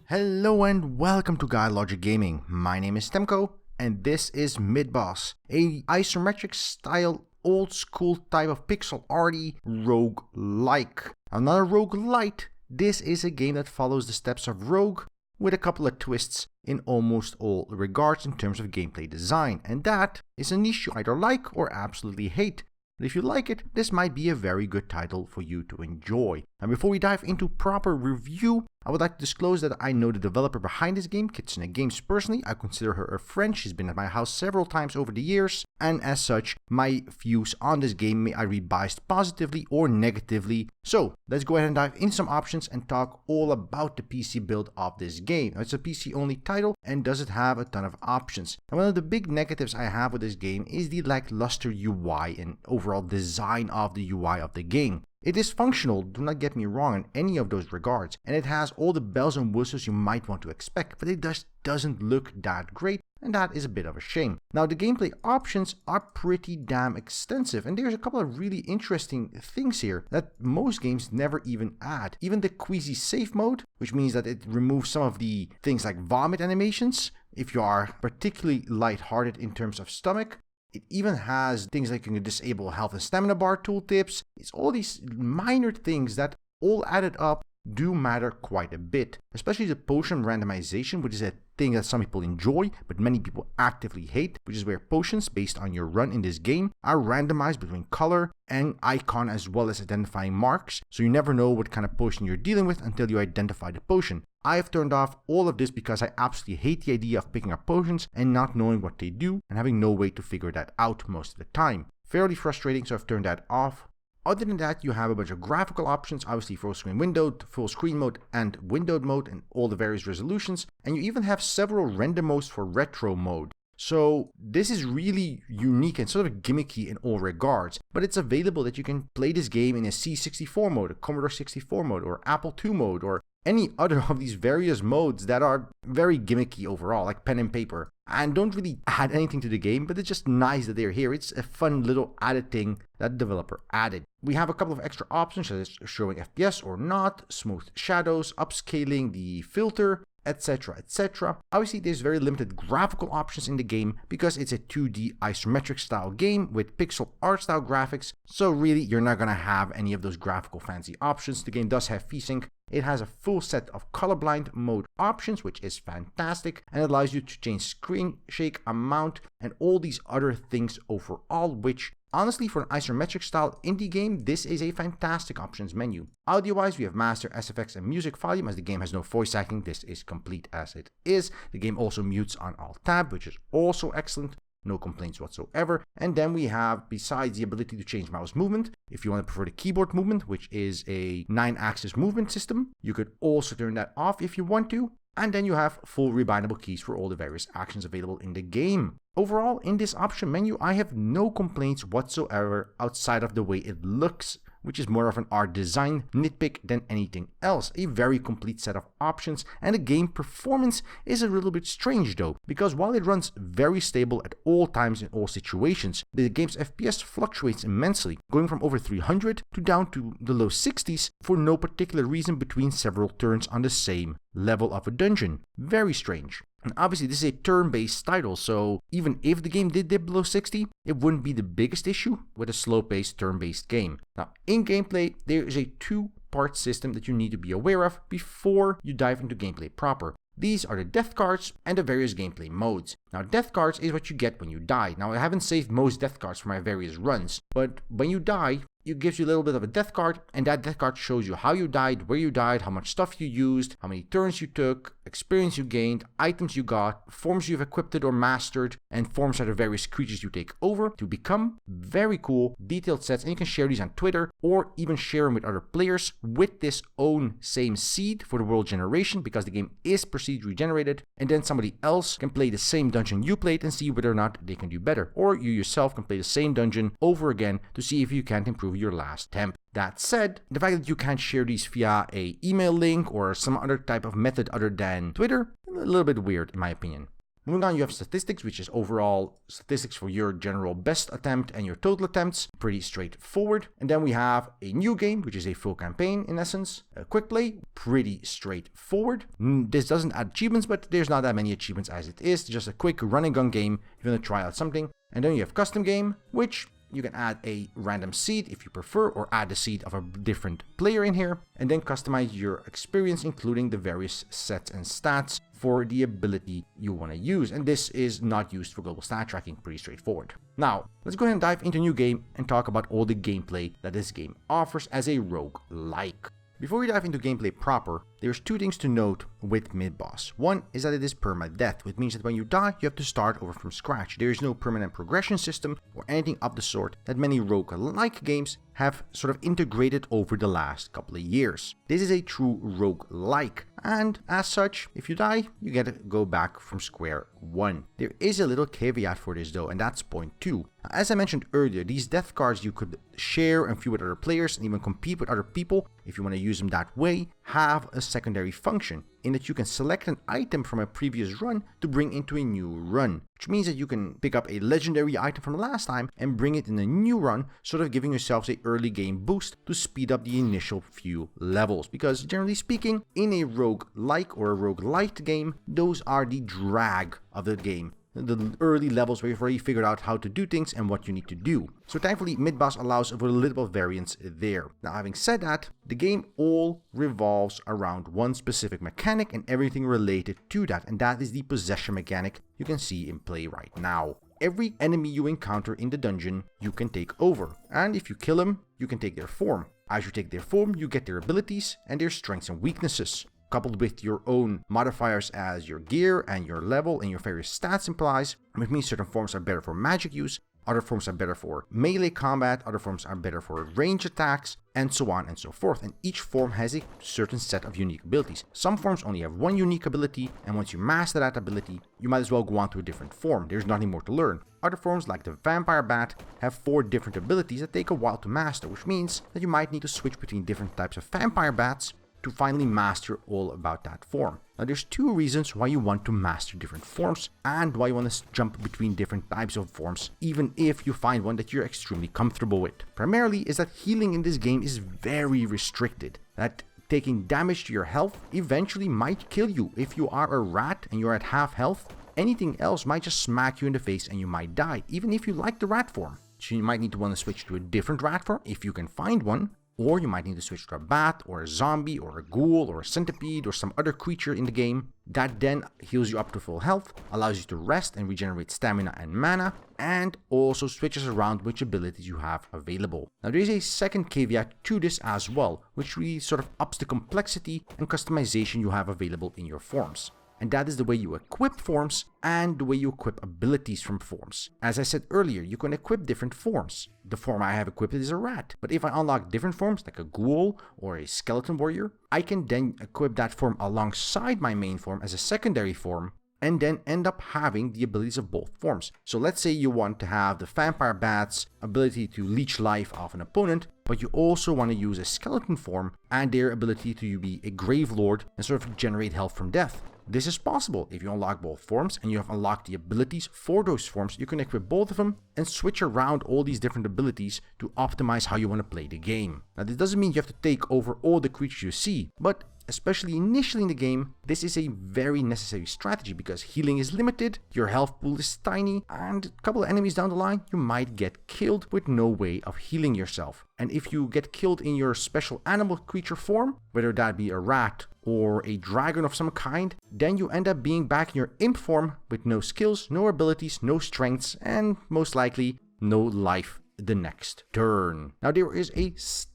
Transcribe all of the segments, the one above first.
Hello and welcome to GuyLogicGaming. My name is Temko and this is Midboss, a isometric style old school type of pixel arty roguelike. Now, not a roguelite, this is a game that follows the steps of Rogue with a couple of twists in almost all regards in terms of gameplay design, and that is a niche you either like or absolutely hate. But if you like it, this might be a very good title for you to enjoy. And before we dive into proper review, I would like to disclose that I know the developer behind this game, Kitsune Games, personally. I consider her a friend. She's been at my house several times over the years, and as such, my views on this game may either be biased positively or negatively. So let's go ahead and dive into some options and talk all about the PC build of this game. Now, it's a PC only title and doesn't have a ton of options. And one of the big negatives I have with this game is the lackluster UI and overall design of the UI of the game. It is functional, do not get me wrong in any of those regards, and it has all the bells and whistles you might want to expect, but it just doesn't look that great, and that is a bit of a shame. Now, the gameplay options are pretty damn extensive, and there's a couple of really interesting things here that most games never even add. Even the queasy safe mode, which means that it removes some of the things like vomit animations, if you are particularly lighthearted in terms of stomach. It even has things like you can disable health and stamina bar tooltips. It's all these minor things that all added up do matter quite a bit, especially the potion randomization, which is a thing that some people enjoy, but many people actively hate, which is where potions based on your run in this game are randomized between color and icon as well as identifying marks, so you never know what kind of potion you're dealing with until you identify the potion. I have turned off all of this because I absolutely hate the idea of picking up potions and not knowing what they do and having no way to figure that out most of the time. Fairly frustrating, so I've turned that off. Other than that, you have a bunch of graphical options, obviously full screen windowed, full screen mode, and windowed mode, and all the various resolutions, and you even have several render modes for retro mode. So this is really unique and sort of gimmicky in all regards, but it's available that you can play this game in a C64 mode, a Commodore 64 mode, or Apple II mode, or any other of these various modes that are very gimmicky overall, like pen and paper, and don't really add anything to the game, but it's just nice that they're here. It's a fun little added thing that the developer added. We have a couple of extra options, such as showing FPS or not, smooth shadows, upscaling the filter, etc, etc. Obviously, there's very limited graphical options in the game because it's a 2D isometric style game with pixel art style graphics, so really you're not gonna have any of those graphical fancy options. The game does have VSync. It has a full set of colorblind mode options, which is fantastic, and it allows you to change screen shake amount and all these other things overall, which honestly, for an isometric style indie game, this is a fantastic options menu. Audio-wise, we have master, SFX, and music volume. As the game has no voice acting, this is complete as it is. The game also mutes on alt tab, which is also excellent. No complaints whatsoever. And then we have, besides the ability to change mouse movement, if you want to prefer the keyboard movement, which is a 9-axis movement system, you could also turn that off if you want to. And then you have full rebindable keys for all the various actions available in the game. Overall, in this option menu, I have no complaints whatsoever outside of the way it looks, which is more of an art design nitpick than anything else. A very complete set of options, and the game performance is a little bit strange though, because while it runs very stable at all times in all situations, the game's FPS fluctuates immensely, going from over 300 to down to the low 60s for no particular reason between several turns on the same level of a dungeon. Very strange. And obviously this is a turn-based title, so even if the game did dip below 60, it wouldn't be the biggest issue with a slow-paced turn-based game. Now, in gameplay, there is a two-part system that you need to be aware of before you dive into gameplay proper. These are the death cards and the various gameplay modes. Now, death cards is what you get when you die. Now, I haven't saved most death cards for my various runs, but when you die, it gives you a little bit of a death card, and that death card shows you how you died, where you died, how much stuff you used, how many turns you took, experience you gained, items you got, forms you've equipped or mastered, and forms are the various creatures you take over to become. Very cool, detailed sets, and you can share these on Twitter or even share them with other players with this own same seed for the world generation, because the game is procedurally generated, and then somebody else can play the same dungeon you played and see whether or not they can do better, or you yourself can play the same dungeon over again to see if you can't improve your last attempt. That said, the fact that you can't share these via a email link or some other type of method other than Twitter, a little bit weird in my opinion. Moving on, you have statistics, which is overall statistics for your general best attempt and your total attempts. Pretty straightforward. And then we have a new game, which is a full campaign in essence. A quick play, pretty straightforward. This doesn't add achievements, but there's not that many achievements as it is. Just a quick run and gun game if you want to try out something. And then you have custom game, which you can add a random seed if you prefer, or add the seed of a different player in here, and then customize your experience, including the various sets and stats for the ability you want to use. And this is not used for global stat tracking, pretty straightforward. Now, let's go ahead and dive into a new game and talk about all the gameplay that this game offers as a roguelike. Before we dive into gameplay proper, there's two things to note with Midboss. One is that it is permadeath, which means that when you die, you have to start over from scratch. There is no permanent progression system or anything of the sort that many roguelike games have sort of integrated over the last couple of years. This is a true roguelike, and as such, if you die, you get to go back from square one. There is a little caveat for this though, and that's point 2. As I mentioned earlier, these death cards you could share and feud with other players and even compete with other people if you want to use them that way, have a secondary function in that you can select an item from a previous run to bring into a new run, which means that you can pick up a legendary item from the last time and bring it in a new run, sort of giving yourselves an early game boost to speed up the initial few levels, because generally speaking, in a roguelike or a roguelite game, those are the drag of the game. The early levels where you've already figured out how to do things and what you need to do. So thankfully, Midboss allows for a little bit of variance there. Now, having said that, the game all revolves around one specific mechanic and everything related to that, and that is the possession mechanic you can see in play right now. Every enemy you encounter in the dungeon, you can take over, and if you kill them, you can take their form. As you take their form, you get their abilities and their strengths and weaknesses, coupled with your own modifiers as your gear and your level and your various stats implies, which means certain forms are better for magic use, other forms are better for melee combat, other forms are better for range attacks, and so on and so forth. And each form has a certain set of unique abilities. Some forms only have one unique ability, and once you master that ability, you might as well go on to a different form. There's nothing more to learn. Other forms, like the vampire bat, have 4 different abilities that take a while to master, which means that you might need to switch between different types of vampire bats to finally master all about that form. Now, there's 2 reasons why you want to master different forms and why you want to jump between different types of forms, even if you find one that you're extremely comfortable with. Primarily is that healing in this game is very restricted. That taking damage to your health eventually might kill you. If you are a rat and you're at half health, anything else might just smack you in the face and you might die, even if you like the rat form. So you might need to want to switch to a different rat form if you can find one. Or you might need to switch to a bat, or a zombie, or a ghoul, or a centipede, or some other creature in the game that then heals you up to full health, allows you to rest and regenerate stamina and mana, and also switches around which abilities you have available. Now, there is a second caveat to this as well, which really sort of ups the complexity and customization you have available in your forms. And that is the way you equip forms and the way you equip abilities from forms. As I said earlier, you can equip different forms. The form I have equipped is a rat, but if I unlock different forms like a ghoul or a skeleton warrior, I can then equip that form alongside my main form as a secondary form, and then end up having the abilities of both forms. So let's say you want to have the vampire bat's ability to leech life off an opponent, but you also want to use a skeleton form and their ability to be a grave lord and sort of generate health from death. This is possible if you unlock both forms and you have unlocked the abilities for those forms. You can equip both of them and switch around all these different abilities to optimize how you want to play the game. Now, this doesn't mean you have to take over all the creatures you see, but especially initially in the game, this is a very necessary strategy because healing is limited, your health pool is tiny, and a couple of enemies down the line, you might get killed with no way of healing yourself. And if you get killed in your special animal creature form, whether that be a rat or a dragon of some kind, then you end up being back in your imp form with no skills, no abilities, no strengths, and most likely no life the next turn. Now, there is a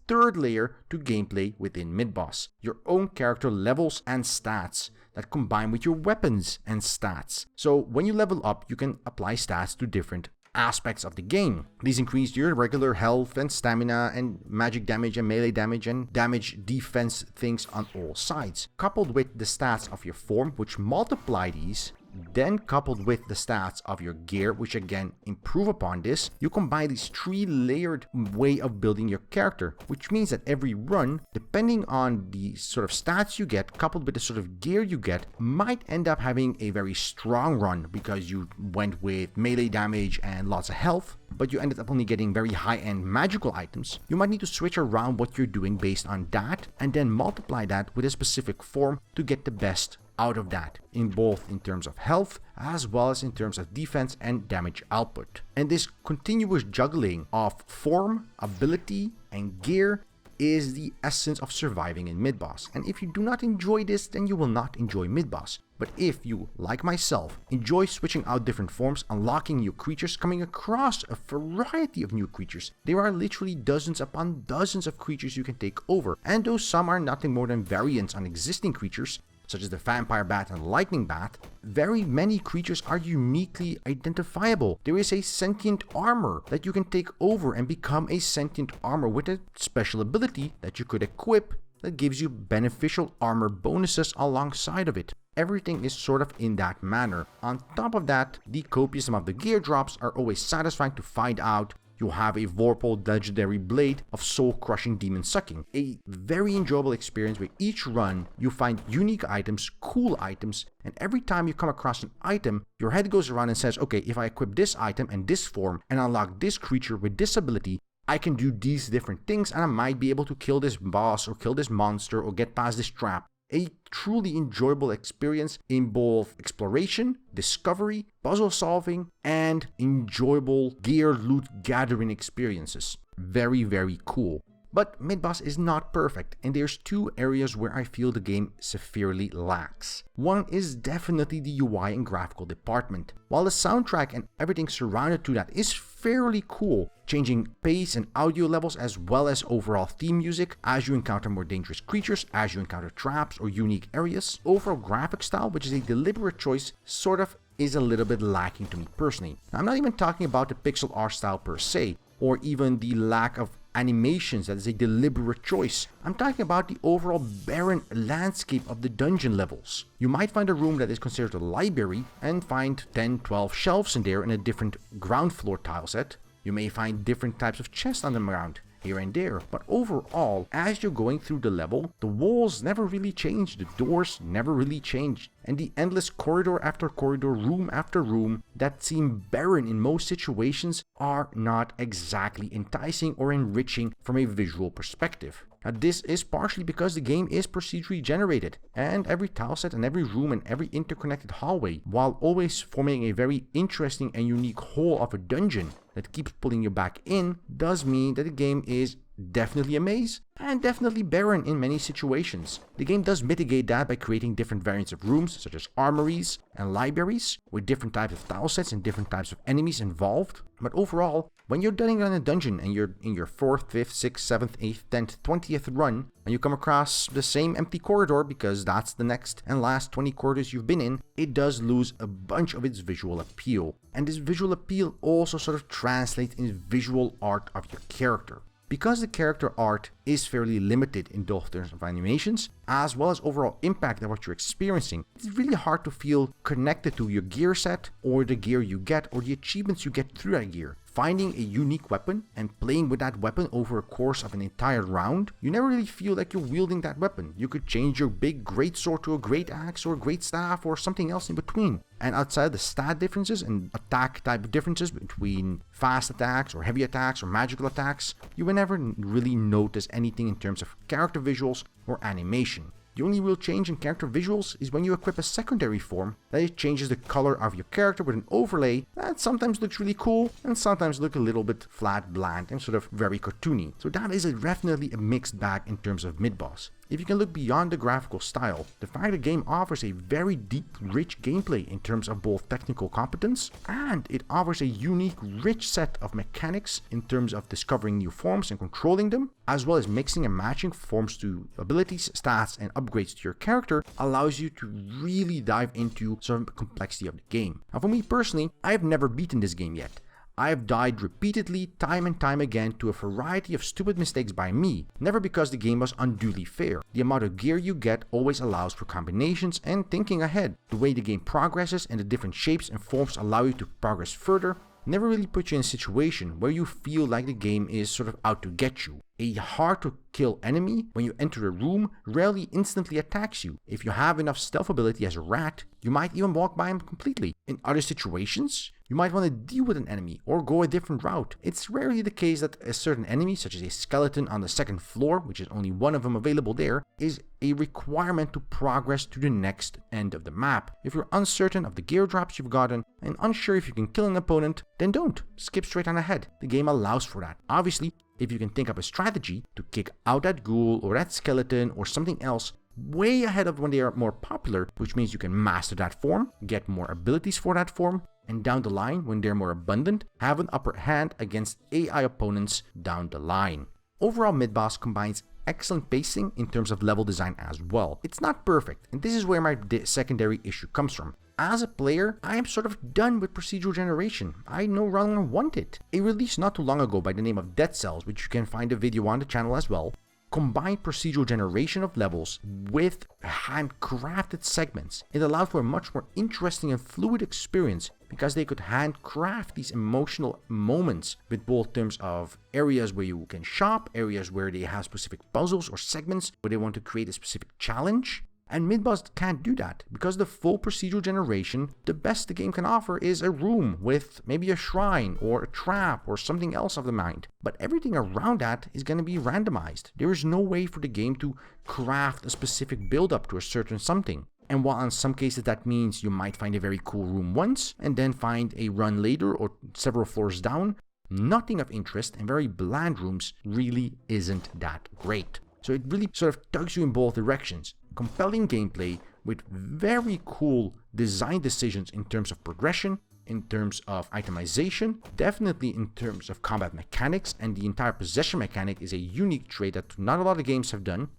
third layer to gameplay within Midboss, your own character levels and stats that combine with your weapons and stats. So when you level up, you can apply stats to different aspects of the game. These increase your regular health and stamina and magic damage and melee damage and damage defense things on all sides. Coupled with the stats of your form, which multiply these, Then coupled with the stats of your gear, which again improve upon this, you combine this 3-layered way of building your character, which means that every run, depending on the sort of stats you get, coupled with the sort of gear you get, might end up having a very strong run because you went with melee damage and lots of health, but you ended up only getting very high-end magical items. You might need to switch around what you're doing based on that, and then multiply that with a specific form to get the best out of that, in both in terms of health as well as in terms of defense and damage output. And this continuous juggling of form, ability, and gear is the essence of surviving in Midboss. And if you do not enjoy this, then you will not enjoy Midboss. But if you, like myself, enjoy switching out different forms, unlocking new creatures, coming across a variety of new creatures, there are literally dozens upon dozens of creatures you can take over. And though some are nothing more than variants on existing creatures, such as the vampire bat and lightning bat, very many creatures are uniquely identifiable. There is a sentient armor that you can take over and become a sentient armor with a special ability that you could equip that gives you beneficial armor bonuses alongside of it. Everything is sort of in that manner. On top of that, the copious amount of the gear drops are always satisfying to find out. You'll have a Vorpal legendary blade of soul-crushing demon sucking. A very enjoyable experience where each run you find unique items, cool items, and every time you come across an item, your head goes around and says, okay, if I equip this item and this form and unlock this creature with this ability, I can do these different things and I might be able to kill this boss or kill this monster or get past this trap. A truly enjoyable experience in both exploration, discovery, puzzle solving, and enjoyable gear loot gathering experiences. Very, very cool. But Midboss is not perfect, and there's two areas where I feel the game severely lacks. One is definitely the UI and graphical department. While the soundtrack and everything surrounded to that is fairly cool, changing pace and audio levels as well as overall theme music as you encounter more dangerous creatures, as you encounter traps or unique areas, overall graphic style, which is a deliberate choice, sort of is a little bit lacking to me personally. Now, I'm not even talking about the pixel art style per se, or even the lack of animations that is a deliberate choice. I'm talking about the overall barren landscape of the dungeon levels. You might find a room that is considered a library and find 10-12 shelves in there in a different ground floor tile set. You may find different types of chests on the ground here and there, but overall, as you're going through the level, the walls never really change, the doors never really change, and the endless corridor after corridor, room after room that seem barren in most situations are not exactly enticing or enriching from a visual perspective. Now, this is partially because the game is procedurally generated, and every tile set and every room and every interconnected hallway, while always forming a very interesting and unique whole of a dungeon that keeps pulling you back in, does mean that the game is definitely a maze and definitely barren in many situations. The game does mitigate that by creating different variants of rooms, such as armories and libraries, with different types of tile sets and different types of enemies involved. But overall, when you're done in a dungeon and you're in your 4th, 5th, 6th, 7th, 8th, 10th, 20th run, and you come across the same empty corridor because that's the next and last 20 corridors you've been in, it does lose a bunch of its visual appeal. And this visual appeal also sort of translates in visual art of your character. Because the character art is fairly limited in both terms of animations, as well as overall impact of what you're experiencing, it's really hard to feel connected to your gear set, or the gear you get, or the achievements you get through that gear. Finding a unique weapon and playing with that weapon over a course of an entire round, you never really feel like you're wielding that weapon. You could change your big great sword to a great axe or a great staff or something else in between. And outside the stat differences and attack type differences between fast attacks or heavy attacks or magical attacks, you will never really notice anything in terms of character visuals or animation. The only real change in character visuals is when you equip a secondary form, that it changes the color of your character with an overlay that sometimes looks really cool and sometimes look a little bit flat, bland, and sort of very cartoony. So that is definitely a mixed bag in terms of Midboss. If you can look beyond the graphical style, the fact the game offers a very deep, rich gameplay in terms of both technical competence, and it offers a unique, rich set of mechanics in terms of discovering new forms and controlling them, as well as mixing and matching forms to abilities, stats, and upgrades to your character, allows you to really dive into some complexity of the game. Now, for me personally, I have never beaten this game yet. I have died repeatedly, time and time again, to a variety of stupid mistakes by me, never because the game was unduly fair. The amount of gear you get always allows for combinations and thinking ahead. The way the game progresses and the different shapes and forms allow you to progress further never really put you in a situation where you feel like the game is sort of out to get you. A hard-to-kill enemy, when you enter a room, rarely instantly attacks you. If you have enough stealth ability as a rat, you might even walk by him completely. In other situations, you might want to deal with an enemy or go a different route. It's rarely the case that a certain enemy, such as a skeleton on the second floor, which is only one of them available there, is a requirement to progress to the next end of the map. If you're uncertain of the gear drops you've gotten and unsure if you can kill an opponent, then don't. Skip straight on ahead. The game allows for that. Obviously, if you can think up a strategy to kick out that ghoul or that skeleton or something else way ahead of when they are more popular, which means you can master that form, get more abilities for that form, and down the line, when they're more abundant, have an upper hand against AI opponents down the line. Overall, Midboss combines excellent pacing in terms of level design as well. It's not perfect, and this is where my secondary issue comes from. As a player, I am sort of done with procedural generation. I no longer want it. A release not too long ago by the name of Dead Cells, which you can find a video on the channel as well, combined procedural generation of levels with handcrafted segments. It allowed for a much more interesting and fluid experience because they could handcraft these emotional moments with both terms of areas where you can shop, areas where they have specific puzzles or segments where they want to create a specific challenge. And Midboss can't do that because the full procedural generation, the best the game can offer is a room with maybe a shrine or a trap or something else of the mind. But everything around that is going to be randomized. There is no way for the game to craft a specific build up to a certain something. And while in some cases that means you might find a very cool room once and then find a run later or several floors down, nothing of interest and very bland rooms really isn't that great. So it really sort of tugs you in both directions. Compelling gameplay with very cool design decisions in terms of progression, in terms of itemization, definitely in terms of combat mechanics, and the entire possession mechanic is a unique trait that not a lot of games have done.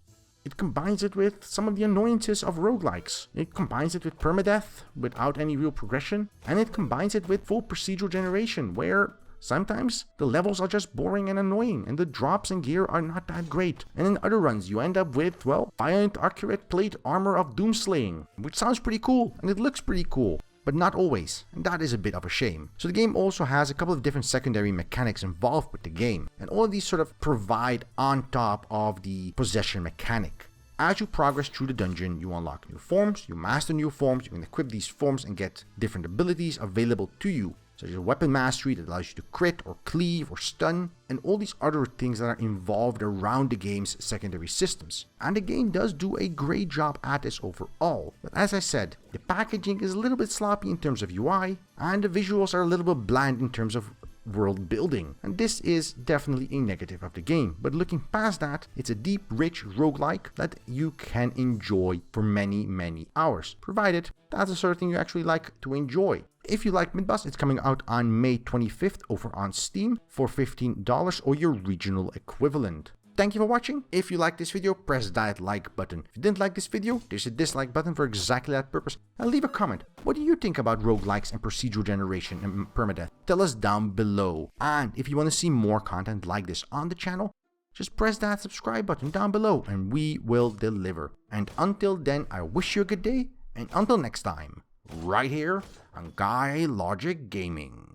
It combines it with some of the annoyances of roguelikes. It combines it with permadeath without any real progression, and it combines it with full procedural generation where sometimes the levels are just boring and annoying and the drops and gear are not that great. And in other runs you end up with, well, violent accurate plate armor of doomslaying, which sounds pretty cool and it looks pretty cool. But not always, and that is a bit of a shame. So the game also has a couple of different secondary mechanics involved with the game, and all of these sort of provide on top of the possession mechanic. As you progress through the dungeon, you unlock new forms, you master new forms, you can equip these forms and get different abilities available to you, such as weapon mastery that allows you to crit or cleave or stun, and all these other things that are involved around the game's secondary systems. And the game does do a great job at this overall, but as I said, the packaging is a little bit sloppy in terms of UI, and the visuals are a little bit bland in terms of world building, and this is definitely a negative of the game. But looking past that, it's a deep, rich roguelike that you can enjoy for many hours, provided that's the sort of thing you actually like to enjoy. If you like Midboss, it's coming out on May 25th over on Steam for $15 or your regional equivalent. Thank you for watching. If you like this video, press that like button. If you didn't like this video, there's a dislike button for exactly that purpose. And leave a comment. What do you think about roguelikes and procedural generation and permadeath? Tell us down below. And if you want to see more content like this on the channel, just press that subscribe button down below and we will deliver. And until then, I wish you a good day. And until next time, right here on GuyLogicGaming.